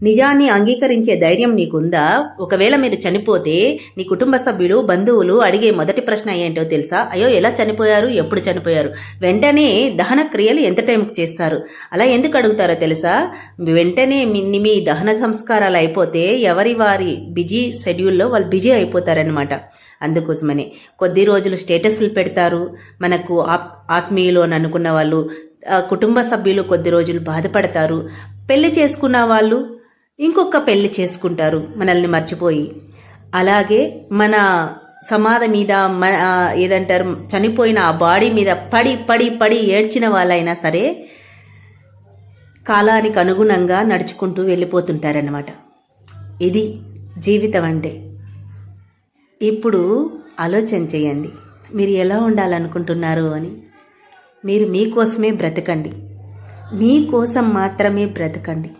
నిజాన్ని అంగీకరించే ధైర్యం నీకుందా? ఒకవేళ మీరు చనిపోతే నీ కుటుంబ సభ్యులు, బంధువులు అడిగే మొదటి ప్రశ్న ఏంటో తెలుసా? అయ్యో, ఎలా చనిపోయారు, ఎప్పుడు చనిపోయారు? వెంటనే దహన క్రియలు ఎంత టైంకి చేస్తారు? అలా ఎందుకు అడుగుతారో తెలుసా? వెంటనే మీ దహన సంస్కారాలు అయిపోతే ఎవరి వారి బిజీ షెడ్యూల్లో వాళ్ళు బిజీ అయిపోతారనమాట. అందుకోసమని కొద్ది రోజులు స్టేటస్లు పెడతారు. మనకు ఆత్మీయులు అని అనుకున్న వాళ్ళు, కుటుంబ సభ్యులు కొద్ది రోజులు బాధపడతారు. పెళ్లి చేసుకున్న వాళ్ళు ఇంకొక పెళ్లి చేసుకుంటారు మనల్ని మర్చిపోయి. అలాగే మన సమాధి మీద ఏదంటారు, చనిపోయిన ఆ బాడీ మీద పడి పడి పడి ఏడ్చిన వాళ్ళైనా సరే కాలానికి అనుగుణంగా నడుచుకుంటూ వెళ్ళిపోతుంటారన్నమాట. ఇది జీవితం అంటే. ఇప్పుడు ఆలోచన చేయండి, మీరు ఎలా ఉండాలనుకుంటున్నారు అని. మీరు మీకోసమే బ్రతకండి, మీకోసం మాత్రమే బ్రతకండి.